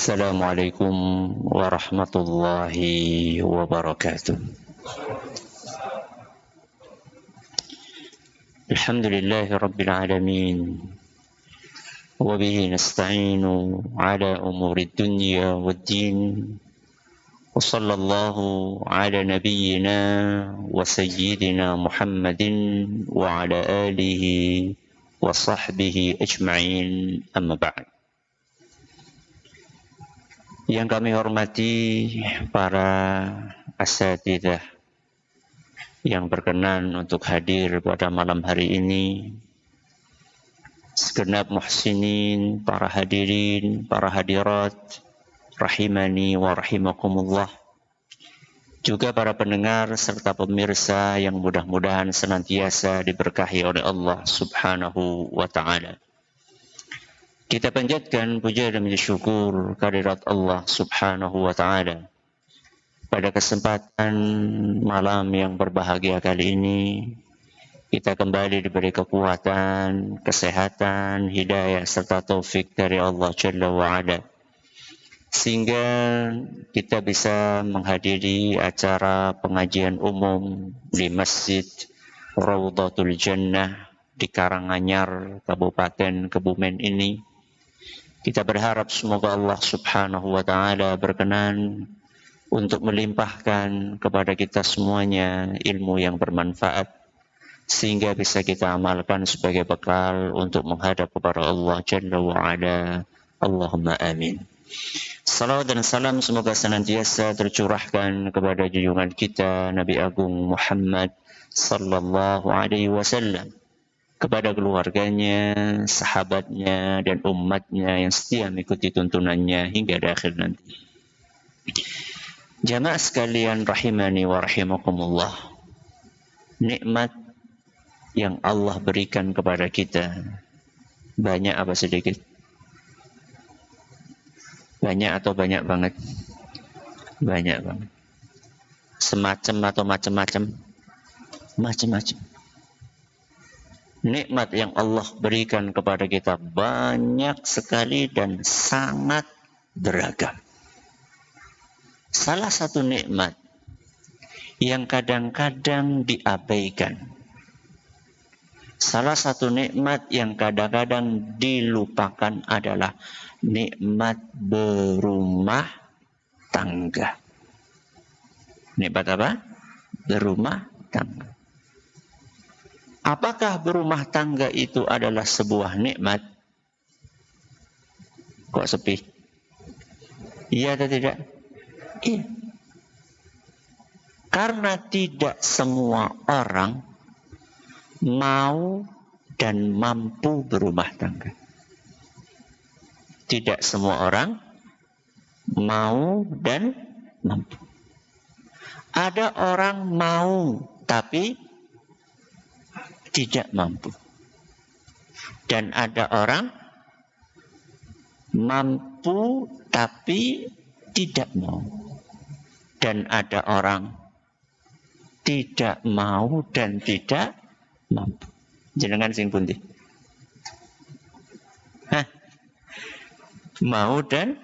Assalamualaikum warahmatullahi wabarakatuh. Alhamdulillahi rabbil alamin. Wa bihi nasta'inu ala umuri dunya waddin. Wa sallallahu ala nabiyyina wa sayyidina Muhammadin wa ala alihi wa sahbihi ajma'in, amma ba'd. Yang kami hormati para asatidzah yang berkenan untuk hadir pada malam hari ini, segenap muhsinin, para hadirin, para hadirat, rahimani wa rahimakumullah, juga para pendengar serta pemirsa yang mudah-mudahan senantiasa diberkahi oleh Allah Subhanahu wa ta'ala. Kita panjatkan puja dan syukur kehadirat Allah Subhanahu wa ta'ala pada kesempatan malam yang berbahagia kali ini. Kita kembali diberi kekuatan, kesehatan, hidayah serta taufik dari Allah Jalla wa'ala, sehingga kita bisa menghadiri acara pengajian umum di Masjid Raudhatul Jannah di Karanganyar, Kabupaten Kebumen ini. Kita berharap semoga Allah Subhanahu wa ta'ala berkenan untuk melimpahkan kepada kita semuanya ilmu yang bermanfaat, sehingga bisa kita amalkan sebagai bekal untuk menghadap kepada Allah Jalla wa'ala. Allahumma amin. Salawat dan salam semoga senantiasa tercurahkan kepada junjungan kita Nabi Agung Muhammad sallallahu alaihi wasallam, kepada keluarganya, sahabatnya, dan umatnya yang setia mengikuti tuntunannya hingga di akhir nanti. Jamaah sekalian rahimani wa rahimakumullah, nikmat yang Allah berikan kepada kita banyak apa sedikit? Banyak atau banyak banget? Banyak banget. Semacam atau macam-macam? Macam-macam. Nikmat yang Allah berikan kepada kita banyak sekali dan sangat beragam. Salah satu nikmat yang kadang-kadang diabaikan, salah satu nikmat yang kadang-kadang dilupakan adalah nikmat berumah tangga. Nikmat apa? Berumah tangga. Apakah berumah tangga itu adalah sebuah nikmat? Kok sepi? Iya atau tidak? Iya. Karena tidak semua orang mau dan mampu berumah tangga. Tidak semua orang mau dan mampu. Ada orang mau tapi tidak mampu. Dan ada orang mampu tapi tidak mau. Dan ada orang tidak mau dan tidak mampu. Jenengan sing pundi? Hah? Mau dan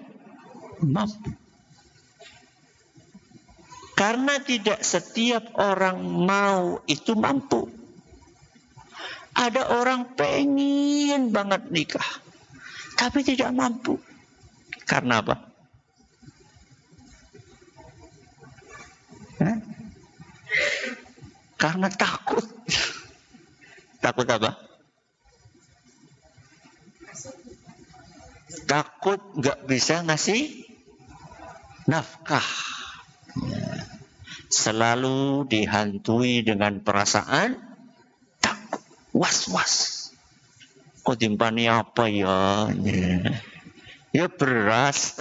mampu. Karena tidak setiap orang mau itu mampu. Ada orang pengen banget nikah, tapi tidak mampu. Karena apa? Hah? Karena takut. Takut apa? Takut gak bisa ngasih nafkah. Selalu dihantui dengan perasaan takut, was-was. Kok timpani apa ya? Ya beras.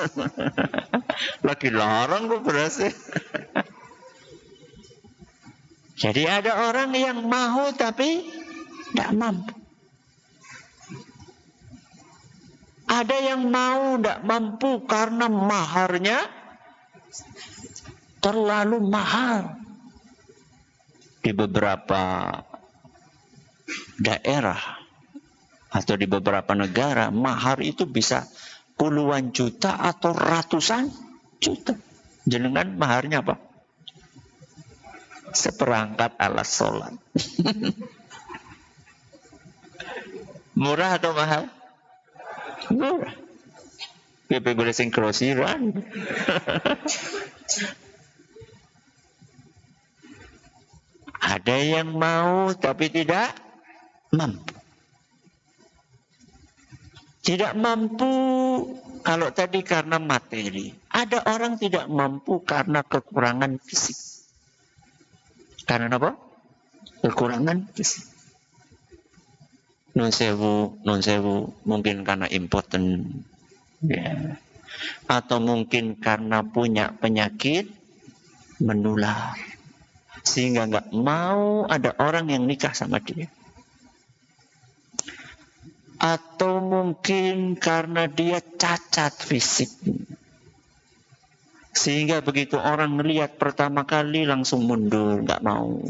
Lagi larang kok beras. Jadi ada orang yang mau tapi tidak mampu. Ada yang mau tidak mampu karena maharnya terlalu mahal. Di beberapa daerah atau di beberapa negara, mahar itu bisa puluhan juta atau ratusan juta. Jenengan maharnya apa? Seperangkat alat sholat. Murah atau mahal? Murah. PP boleh sing grosiran. Ada yang mau tapi tidak mampu. Tidak mampu kalau tadi karena materi. Ada orang tidak mampu karena kekurangan fisik. Karena apa? Kekurangan fisik. Non sewu, mungkin karena impoten, ya. Atau mungkin karena punya penyakit menular, sehingga nggak mau ada orang yang nikah sama dia. Atau mungkin karena dia cacat fisik, sehingga begitu orang melihat pertama kali langsung mundur, nggak mau.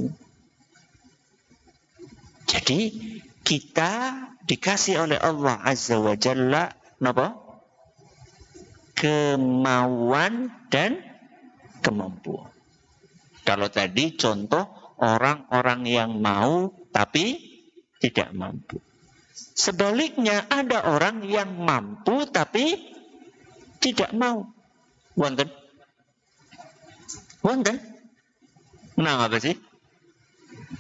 Jadi kita dikasih oleh Allah Azza wa Jalla apa? Kemauan dan kemampuan. Kalau tadi contoh orang-orang yang mau tapi tidak mampu. Sebaliknya ada orang yang mampu tapi tidak mau. Wonten? Wonten? Nah, apa sih?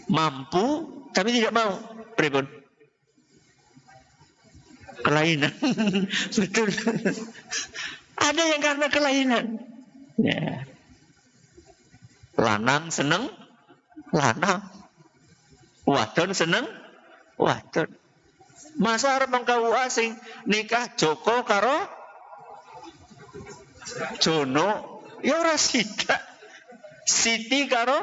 Mampu tapi tidak mau. Pripun? Kelainan. Betul. Ada yang karena kelainan. Ya. Lanang seneng lanang. Wadon seneng wadon. Masa arep mengkau asing nikah Joko karo Jono, ya ora sida. Siti karo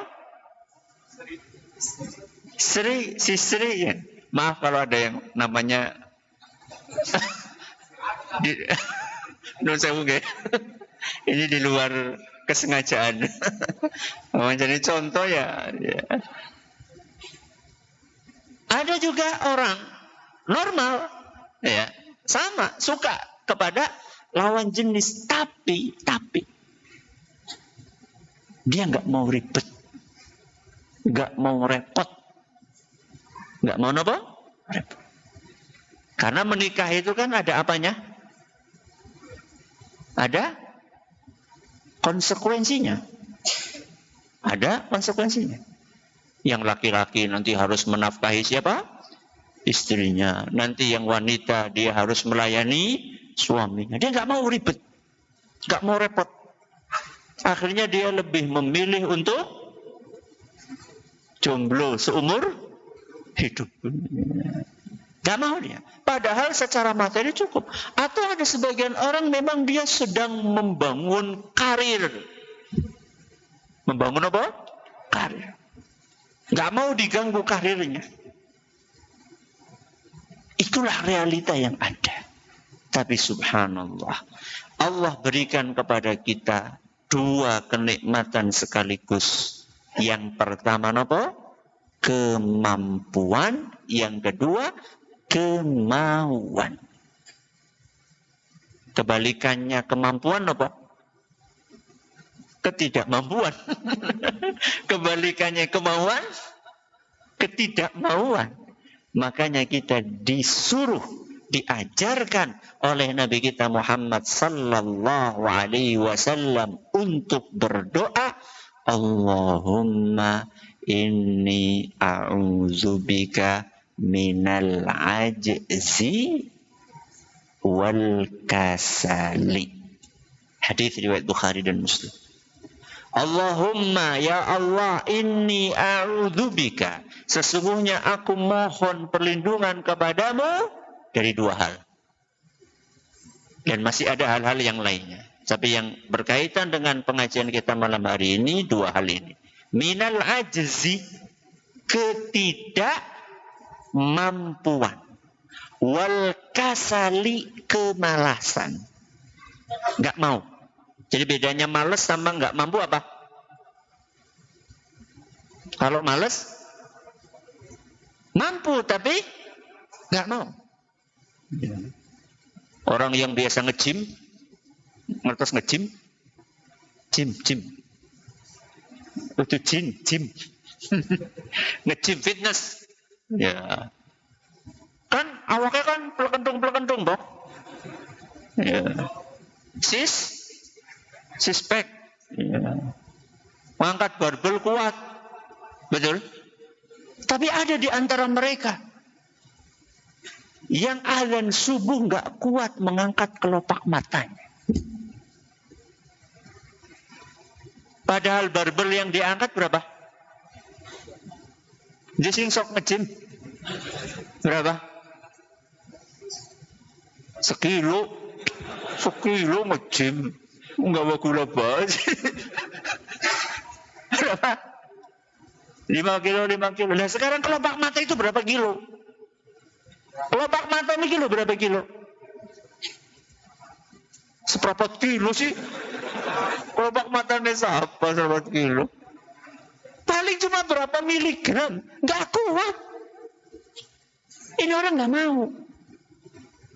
Sri, si Sri ya. Maaf kalau ada yang namanya ini di luar kesengajaan. Jadi contoh ya. Ada juga orang normal, ya, sama suka kepada lawan jenis, tapi dia nggak mau ribet, nggak mau repot, nggak mau apa? Repot. Karena menikah itu kan ada apanya? Ada konsekuensinya. Ada konsekuensinya. Yang laki-laki nanti harus menafkahi siapa? Istrinya. Nanti yang wanita dia harus melayani suaminya. Dia nggak mau ribet, nggak mau repot. Akhirnya dia lebih memilih untuk jomblo seumur hidup. Gak mau dia. Padahal secara materi cukup. Atau ada sebagian orang memang dia sedang membangun karir. Membangun apa? Karir. Gak mau diganggu karirnya. Itulah realita yang ada. Tapi subhanallah, Allah berikan kepada kita dua kenikmatan sekaligus. Yang pertama apa? Kemampuan. Yang kedua, kemauan. Kebalikannya kemampuan apa? Ketidakmampuan. Kebalikannya kemauan, ketidakmauan. Makanya kita disuruh, diajarkan oleh Nabi kita Muhammad sallallahu alaihi wasallam untuk berdoa, Allahumma inni a'udzubika minal ajzi wal kasali. Hadis riwayat Bukhari dan Muslim. Allahumma, ya Allah, inni a'udzubika, sesungguhnya aku mohon perlindungan kepadamu dari dua hal. Dan masih ada hal-hal yang lainnya. Tapi yang berkaitan dengan pengajian kita malam hari ini, dua hal ini. Minal ajzi, ketidakmampuan. Wal kasali, kemalasan. Nggak mau. Jadi bedanya malas sama nggak mampu apa? Kalau malas, mampu tapi nggak mau. Orang yang biasa nge-gym, ngertos nge-gym? Gym. Itu gym. Nge-gym fitness. Ya. Kan awaknya kan pelekentung toh. Ya. Sis pack. Ya. Mengangkat barbel kuat. Betul? Tapi ada di antara mereka yang azan subuh nggak kuat mengangkat kelopak matanya. Padahal barbel yang diangkat berapa? Dia sing sok nge-gym. Berapa? Sekilo nge-gym. Enggak mau gula bas. Berapa? 5 kilo. Nah sekarang kelopak mata itu berapa kilo? Kelopak mata ini berapa kilo? Seperempat kilo sih. Kelopak matanya siapa seperempat kilo? Paling cuma berapa miligram. Nggak kuat. Ini orang nggak mau.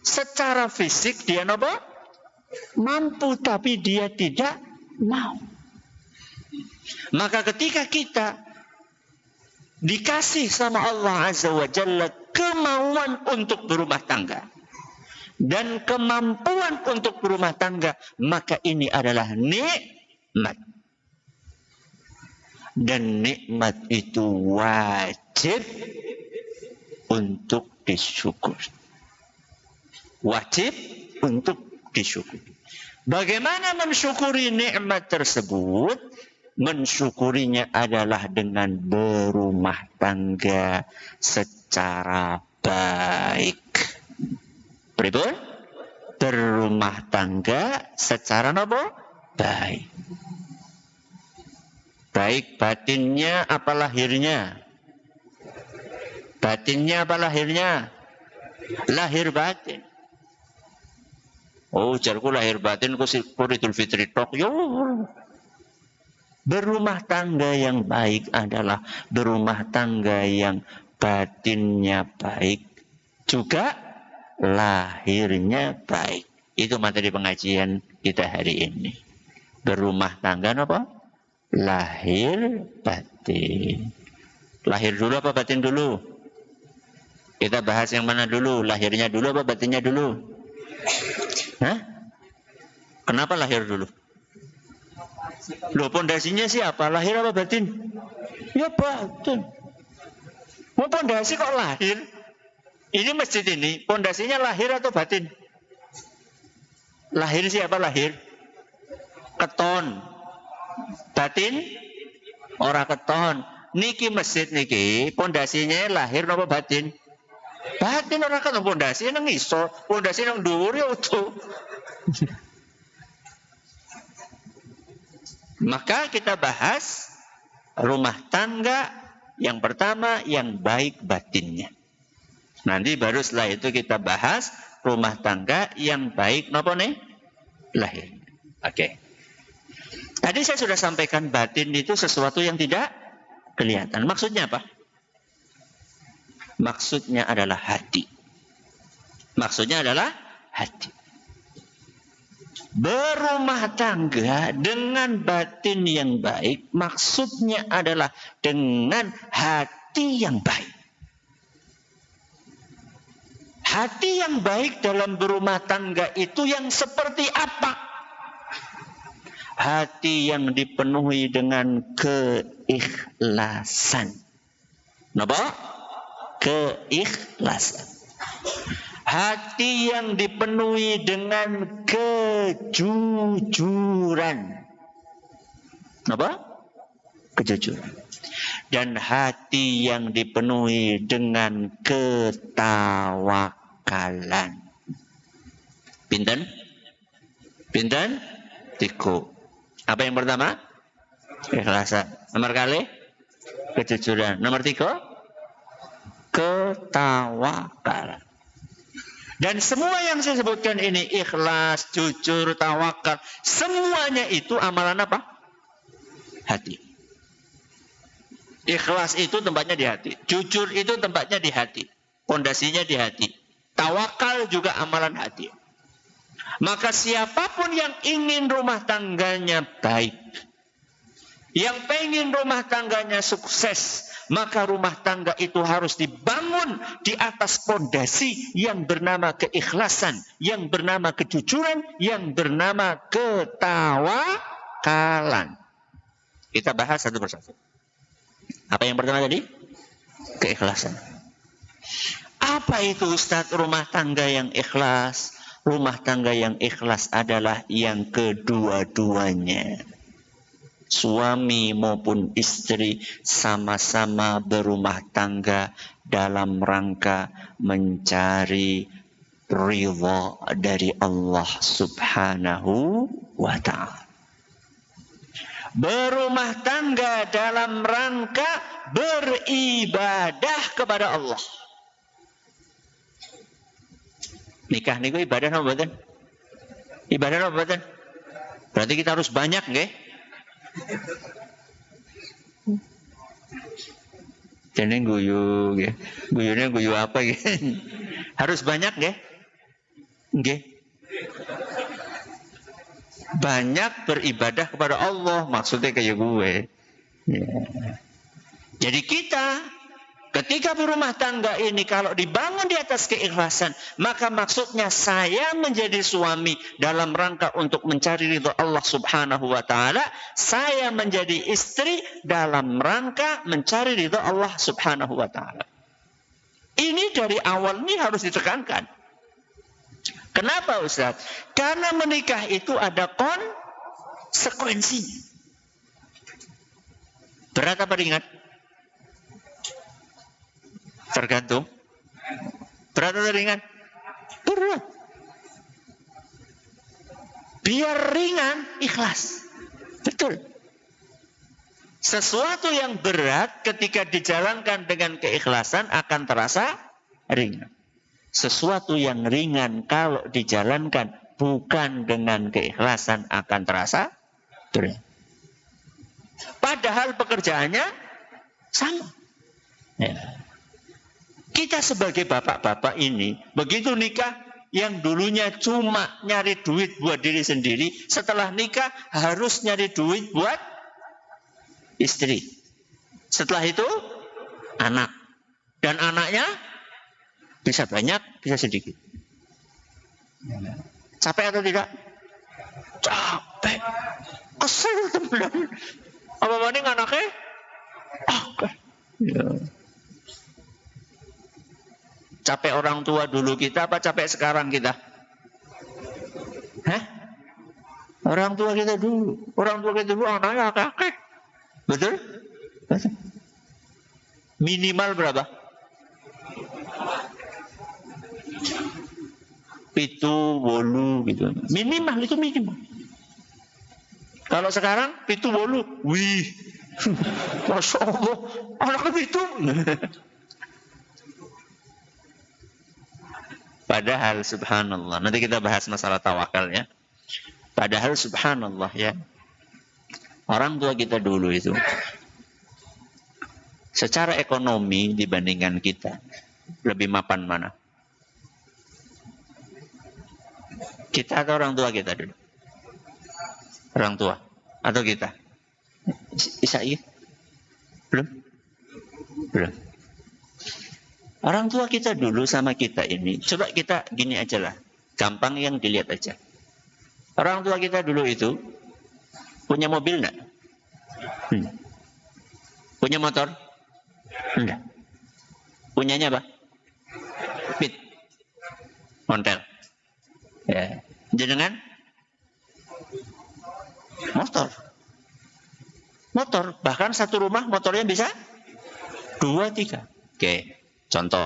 Secara fisik dia apa? Mampu, tapi dia tidak mau. Maka ketika kita dikasih sama Allah Azza wa Jalla kemauan untuk berumah tangga dan kemampuan untuk berumah tangga, maka ini adalah nikmat. Dan nikmat itu wajib untuk disyukuri. Wajib untuk disyukuri. Bagaimana mensyukuri nikmat tersebut? Mensyukurinya adalah dengan berumah tangga secara baik. Pripun? Berumah tangga secara apa? Baik. Baik batinnya apa lahirnya? Batinnya apa lahirnya? Lahir batin. Oh, jarku lahir batin ku Idul Fitri tok. Yo. Berumah tangga yang baik adalah berumah tangga yang batinnya baik, juga lahirnya baik. Itu materi pengajian kita hari ini. Berumah tangga apa? Lahir batin. Lahir dulu apa batin dulu? Kita bahas yang mana dulu? Lahirnya dulu apa batinnya dulu? Hah? Kenapa lahir dulu? Loh, pondasinya siapa? Lahir apa batin? Ya batin. Mau pondasi kok lahir? Ini masjid ini, pondasinya lahir atau batin? Lahir siapa lahir? Keton. Batin? Ora keton. Niki masjid niki, pondasinya lahir apa batin? Batin, ora keton. Pondasi nang iso, pondasi nang dhuwur ya utuh. Maka kita bahas rumah tangga yang pertama yang baik batinnya. Nanti baru setelah itu kita bahas rumah tangga yang baik napa nih? Lahir. Oke. Tadi saya sudah sampaikan batin itu sesuatu yang tidak kelihatan. Maksudnya apa? Maksudnya adalah hati. Maksudnya adalah hati. Berumah tangga dengan batin yang baik, maksudnya adalah dengan hati yang baik. Hati yang baik dalam berumah tangga itu yang seperti apa? Hati yang dipenuhi dengan keikhlasan. Napa? Keikhlasan. Hati yang dipenuhi dengan kejujuran. Apa? Kejujuran. Dan hati yang dipenuhi dengan ketawakalan. Pinten? Pinten? Tiku. Apa yang pertama? Keikhlasan. Nomor kali? Kejujuran. Nomor 3? Ketawakalan. Dan semua yang saya sebutkan ini, ikhlas, jujur, tawakal, semuanya itu amalan apa? Hati. Ikhlas itu tempatnya di hati. Jujur itu tempatnya di hati. Pondasinya di hati. Tawakal juga amalan hati. Maka siapapun yang ingin rumah tangganya baik, yang pengen rumah tangganya sukses, maka rumah tangga itu harus dibangun di atas fondasi yang bernama keikhlasan, yang bernama kejujuran, yang bernama ketawakalan. Kita bahas satu persatu. Apa yang pertama tadi? Keikhlasan. Apa itu Ustaz rumah tangga yang ikhlas? Rumah tangga yang ikhlas adalah yang kedua-duanya. Suami maupun istri sama-sama berumah tangga dalam rangka mencari ridha dari Allah Subhanahu wa ta'ala. Berumah tangga dalam rangka beribadah kepada Allah. Nikah niku ibadah apa mboten? Ibadah apa mboten? Berarti kita harus banyak nggih? Jadi guyu nggih. Guyune guyu apa nggih? Harus banyak nggih? Nggih. Banyak beribadah kepada Allah, maksudnya kayak gue. Ya. Jadi kita ketika berumah tangga ini kalau dibangun di atas keikhlasan, maka maksudnya saya menjadi suami dalam rangka untuk mencari ridha Allah Subhanahu wa taala, saya menjadi istri dalam rangka mencari ridha Allah Subhanahu wa taala. Ini dari awal ini harus ditekankan. Kenapa Ustaz? Karena menikah itu ada konsekuensinya. Berat apa ringan? Tergantung. Berat atau ringan? Berat. Biar ringan, ikhlas. Betul. Sesuatu yang berat ketika dijalankan dengan keikhlasan akan terasa ringan. Sesuatu yang ringan kalau dijalankan bukan dengan keikhlasan akan terasa berat. Padahal pekerjaannya sama. Ya. Kita sebagai bapak-bapak ini, begitu nikah, yang dulunya cuma nyari duit buat diri sendiri, setelah nikah harus nyari duit buat istri. Setelah itu, anak. Dan anaknya bisa banyak, bisa sedikit. Capek atau tidak? Capek. Kesel teman. Apa banding anaknya? Ya. Capek orang tua dulu kita apa capek sekarang kita? Hah? Orang tua kita dulu. Orang tua kita dulu anaknya kakek. Betul? Betul. Minimal berapa? 7, 8 gitu. Minimal itu minimal. Kalau sekarang 7, 8. Wih. Masya Allah. Anaknya 7. Padahal subhanallah. Nanti kita bahas masalah tawakal ya. Padahal subhanallah ya. Orang tua kita dulu itu secara ekonomi dibandingkan kita lebih mapan mana? Kita atau orang tua kita dulu? Orang tua atau kita? Isai? Belum? Belum. Orang tua kita dulu sama kita ini, coba kita gini aja lah. Gampang yang dilihat aja. Orang tua kita dulu itu punya mobil enggak? Punya motor? Enggak. Punyanya apa? Pit. Montel. Ya. Jenengan? Motor. Motor. Bahkan satu rumah motornya bisa 2, 3. Oke. Contoh.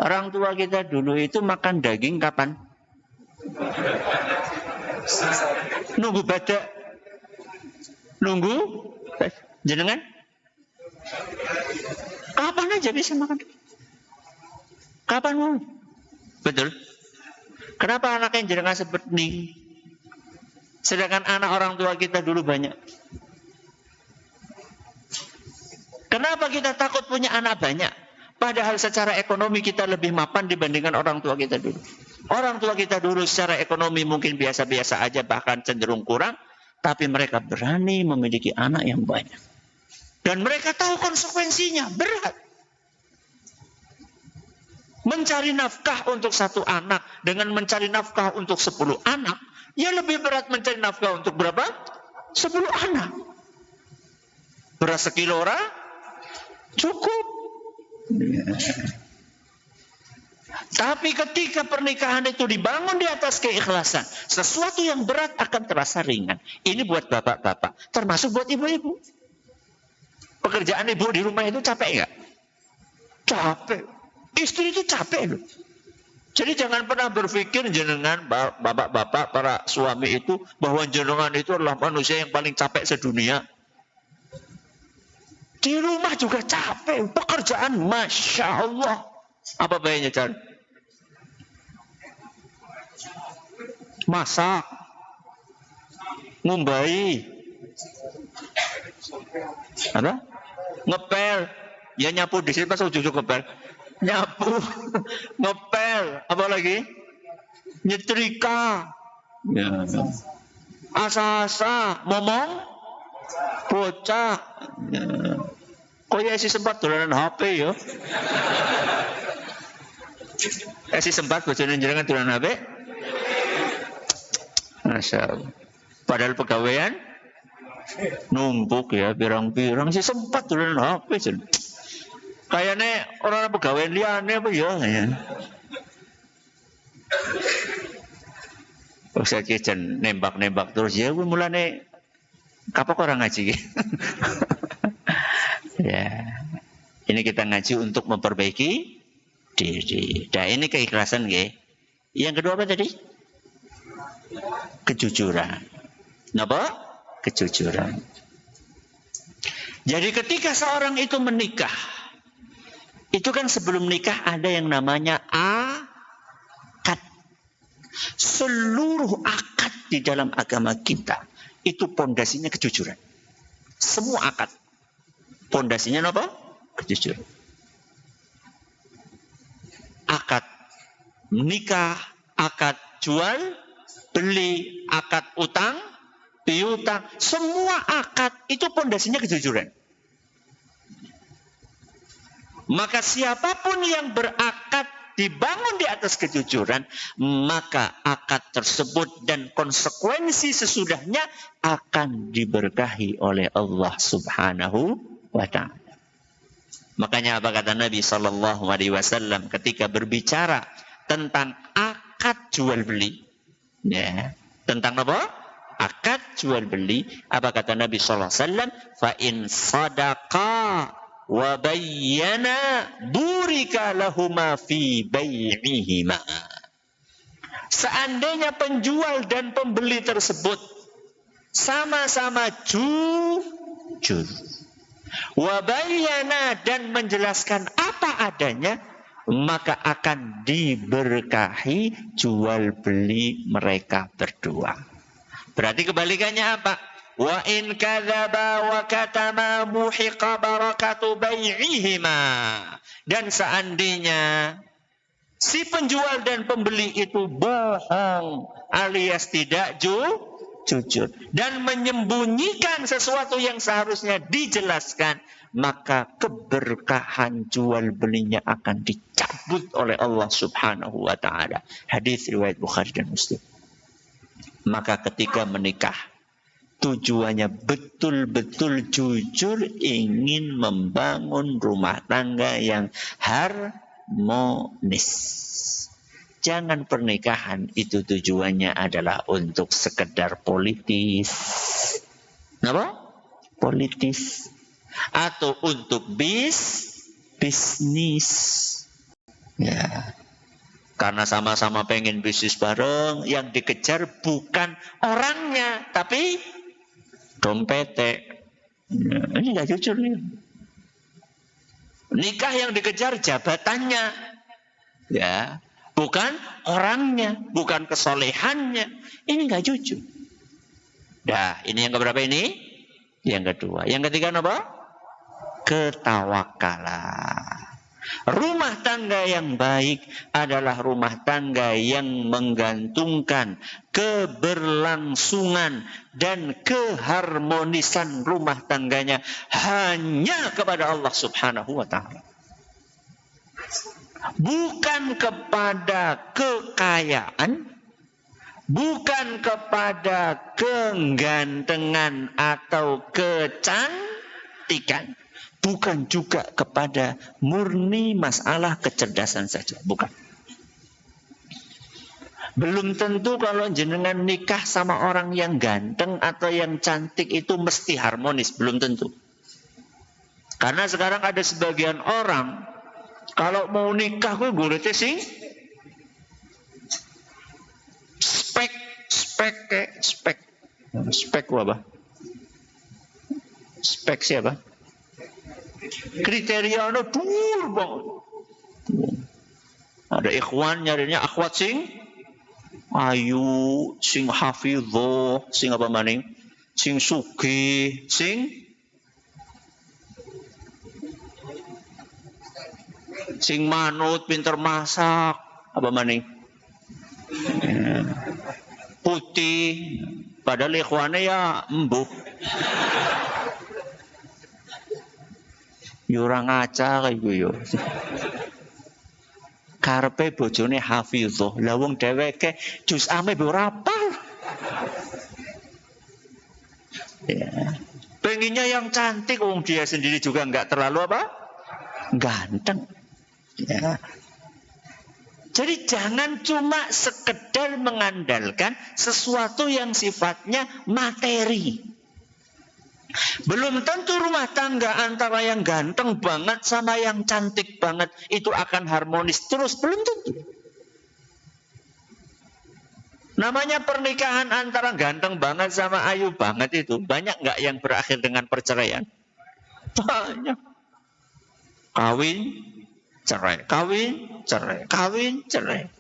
Orang tua kita dulu itu makan daging kapan? Nunggu badak. Nunggu. Jenengan? Kapan aja bisa makan? Kapan mau? Betul. Kenapa anaknya jenengan seperti sedangkan anak orang tua kita dulu banyak? Kenapa kita takut punya anak banyak? Padahal secara ekonomi kita lebih mapan dibandingkan orang tua kita dulu. Orang tua kita dulu secara ekonomi mungkin biasa-biasa aja, bahkan cenderung kurang, tapi mereka berani memiliki anak yang banyak. Dan mereka tahu konsekuensinya, berat. Mencari nafkah untuk satu anak dengan mencari nafkah untuk 10 anak, ya lebih berat mencari nafkah untuk berapa? 10 anak. Beras sekilo ora? Cukup. Tapi ketika pernikahan itu dibangun di atas keikhlasan, sesuatu yang berat akan terasa ringan. Ini buat bapak-bapak, termasuk buat ibu-ibu. Pekerjaan ibu di rumah itu capek nggak? Capek. Istri itu capek loh. Jadi jangan pernah berpikir jenengan, bapak-bapak, para suami itu, bahwa jenengan itu adalah manusia yang paling capek sedunia. Di rumah juga capek. Pekerjaan, Masya Allah. Apa baiknya, Chan? Masak. Ngumbai. Apa? Ngepel. Ya nyapu di sini pas ujung ngepel. Nyapu. Ngepel. Apa lagi? Nyetrika. Ya. Asa-asa. Ngomong. Bocah. Ya. Kok ya si sempat dolanan HP ya? Si sempat bojone jenengan dolanan HP? Masya Allah. Padahal pegawaian numpuk ya, pirang-pirang si sempat dolanan HP. Kayaknya orang pegawaian liane apa ya? Saya kijen nembak-nembak terus ya, mulane kapok orang ngaji. Ya, ini kita ngaji untuk memperbaiki diri. Nah, ini keikhlasan, nggih. Yang kedua apa tadi? Kejujuran. Napa? Kejujuran. Jadi ketika seorang itu menikah, itu kan sebelum nikah ada yang namanya akad. Seluruh akad di dalam agama kita itu pondasinya kejujuran. Semua akad. Pondasinya apa? Kejujuran. Akad nikah, akad jual, beli, akad utang, piutang, semua akad itu pondasinya kejujuran. Maka siapapun yang berakad dibangun di atas kejujuran, maka akad tersebut dan konsekuensi sesudahnya akan diberkahi oleh Allah Subhanahu wa ta'ala. Makanya apa kata Nabi sallallahu alaihi wasallam ketika berbicara tentang akad jual beli? Ya, tentang apa? Akad jual beli. Apa kata Nabi sallallahu alaihi wasallam? Fa in sadaqa wa bayyana burika lahuma fi bai'ihima. Seandainya penjual dan pembeli tersebut sama-sama jujur, wabayana dan menjelaskan apa adanya, maka akan diberkahi jual beli mereka berdua. Berarti kebalikannya apa? Wa in kadzaba wa katama muhiqa barakatu bai'ihima. Dan seandainya si penjual dan pembeli itu bohong alias tidak jujur dan menyembunyikan sesuatu yang seharusnya dijelaskan, maka keberkahan jual belinya akan dicabut oleh Allah Subhanahu wa ta'ala. Hadis riwayat Bukhari dan Muslim. Maka ketika menikah, tujuannya betul-betul jujur, ingin membangun rumah tangga yang harmonis. Jangan pernikahan itu tujuannya adalah untuk sekedar politis. Apa? Politis. Atau untuk bisnis. Ya. Karena sama-sama pengen bisnis bareng, yang dikejar bukan orangnya, tapi dompetnya. Ya, ini nggak jujur nih. Nikah yang dikejar jabatannya. Ya. Bukan orangnya, bukan kesolehannya. Ini nggak jujur. Dah, ini yang keberapa ini? Yang kedua. Yang ketiga apa? Ketawakalan. Rumah tangga yang baik adalah rumah tangga yang menggantungkan keberlangsungan dan keharmonisan rumah tangganya hanya kepada Allah Subhanahu wa ta'ala. Bukan kepada kekayaan, bukan kepada kegantengan atau kecantikan, bukan juga kepada murni masalah kecerdasan saja, bukan. Belum tentu kalau jenengan nikah sama orang yang ganteng atau yang cantik itu mesti harmonis, belum tentu. Karena sekarang ada sebagian orang kalau mau nikah gue goleknya sing spek apa? Spek siapa? Kriterianya dur banget. Ada ikhwan nyarinya akhwat sing ayu, sing hafidhoh, sing apa maning? Sing sugih, sing manut, pinter masak, apa maning? Putih, padahal ikhwannya ya embuh. Yura ngaca kayak gue yo. Karpe bojone hafidhoh, lah wong dheweke juz ame ora apal. Ya. Pengennya yang cantik, wong dia sendiri juga enggak terlalu apa? Ganteng. Ya. Jadi jangan cuma sekedar mengandalkan sesuatu yang sifatnya materi. Belum tentu rumah tangga antara yang ganteng banget sama yang cantik banget itu akan harmonis terus, belum tentu. Namanya pernikahan antara ganteng banget sama ayu banget itu banyak nggak yang berakhir dengan perceraian? Banyak. Kawin, cerai, kawin, cerai, kawin, cerai.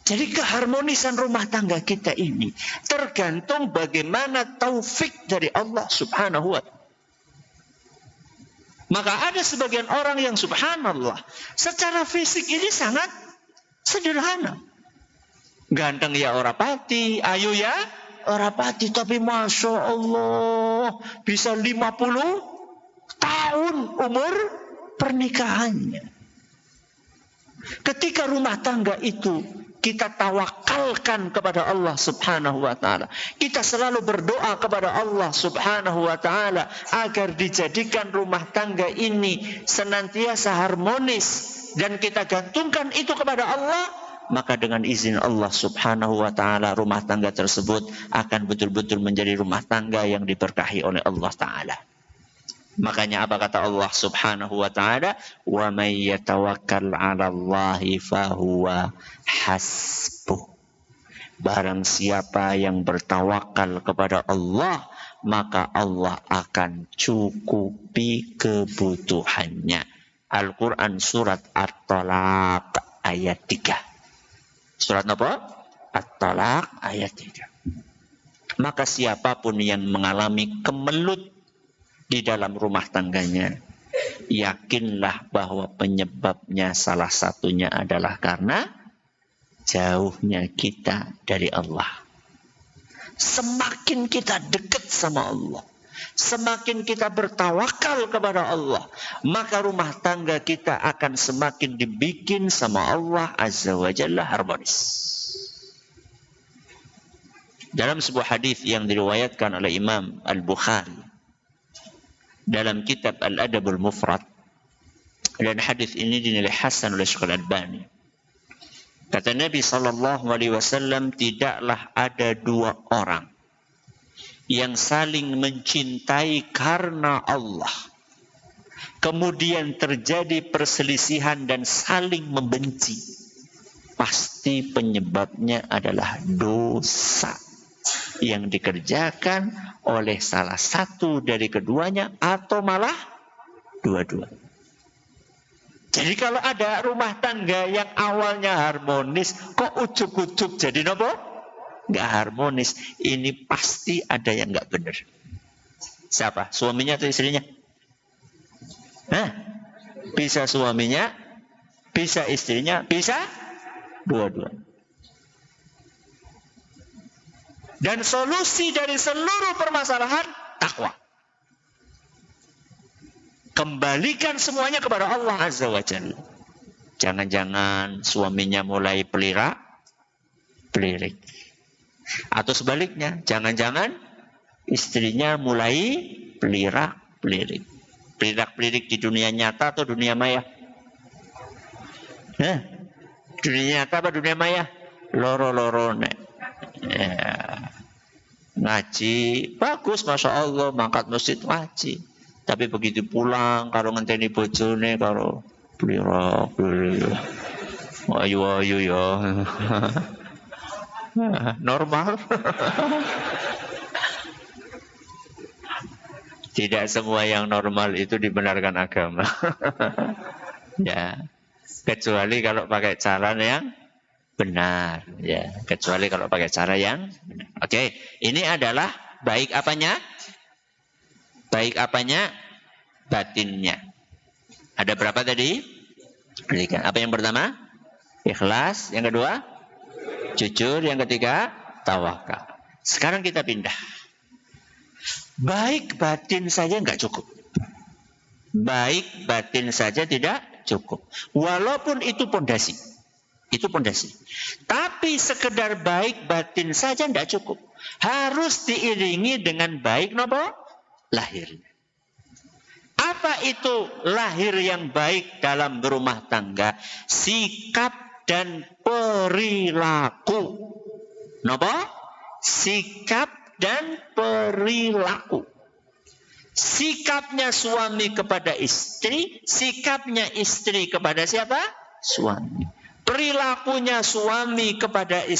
Jadi keharmonisan rumah tangga kita ini tergantung bagaimana taufik dari Allah Subhanahu wa ta'ala. Maka ada sebagian orang yang subhanallah secara fisik ini sangat sederhana. Ganteng ya ora pati, ayu ya ora pati, tapi Masya Allah bisa 50 tahun umur pernikahannya. Ketika rumah tangga itu kita tawakalkan kepada Allah Subhanahu wa ta'ala, kita selalu berdoa kepada Allah Subhanahu wa ta'ala agar dijadikan rumah tangga ini senantiasa harmonis dan kita gantungkan itu kepada Allah, maka dengan izin Allah Subhanahu wa ta'ala rumah tangga tersebut akan betul-betul menjadi rumah tangga yang diberkahi oleh Allah ta'ala. Makanya apa kata Allah Subhanahu wa ta'ala? Wa may yatawakkal 'ala Allahi fahuwa hasbuh. Barang siapa yang bertawakal kepada Allah, maka Allah akan cukupi kebutuhannya. Al-Quran surat At-Talaq ayat 3. Surat apa? At-Talaq ayat 3. Maka siapapun yang mengalami kemelut di dalam rumah tangganya, yakinlah bahwa penyebabnya salah satunya adalah karena jauhnya kita dari Allah. Semakin kita dekat sama Allah, semakin kita bertawakal kepada Allah, maka rumah tangga kita akan semakin dibikin sama Allah Azza wa Jalla harmonis. Dalam sebuah hadis yang diriwayatkan oleh Imam Al-Bukhari dalam kitab Al-Adabul Mufrad, dan hadis ini dinilai hasan oleh Syekh Al-Albani. Kata Nabi SAW, tidaklah ada dua orang yang saling mencintai karena Allah, kemudian terjadi perselisihan dan saling membenci, pasti penyebabnya adalah dosa yang dikerjakan oleh salah satu dari keduanya atau malah dua-dua. Jadi kalau ada rumah tangga yang awalnya harmonis, kok ujuk-ujuk jadi nopo? Nggak harmonis. Ini pasti ada yang nggak benar. Siapa? Suaminya atau istrinya? Nah, bisa suaminya, bisa istrinya, bisa dua-dua. Dan solusi dari seluruh permasalahan takwa. Kembalikan semuanya kepada Allah Azza wa Jalla. Jangan-jangan suaminya mulai pelirik. Atau sebaliknya, jangan-jangan istrinya mulai pelirik. Pelirik di dunia nyata atau dunia maya? Dunia nyata apa dunia maya? Loro-loro nek. Ya. Ngaji bagus, masya Allah, mangkat masjid ngaji. Tapi begitu pulang, kalau ngenteni bojone, kalau pelirak. Ayu ya. Normal. Tidak semua yang normal itu dibenarkan agama. Ya, kecuali kalau pakai cara yang benar. Ya, kecuali kalau pakai cara yang benar. Oke, ini adalah baik apanya? Baik apanya? Batinnya. Ada berapa tadi? Apa yang pertama? Ikhlas. Yang kedua? Jujur. Yang ketiga? Tawakal. Sekarang kita pindah. Baik batin saja nggak cukup. Baik batin saja tidak cukup. Walaupun itu pondasi. Itu pondasi. Tapi sekedar baik batin saja nggak cukup. Harus diiringi dengan baik nopo? Lahir. Apa itu lahir yang baik dalam berumah tangga? Sikap dan perilaku. Nopo? Sikap dan perilaku. Sikapnya suami kepada istri, sikapnya istri kepada siapa? Suami. Perilakunya suami kepada istri.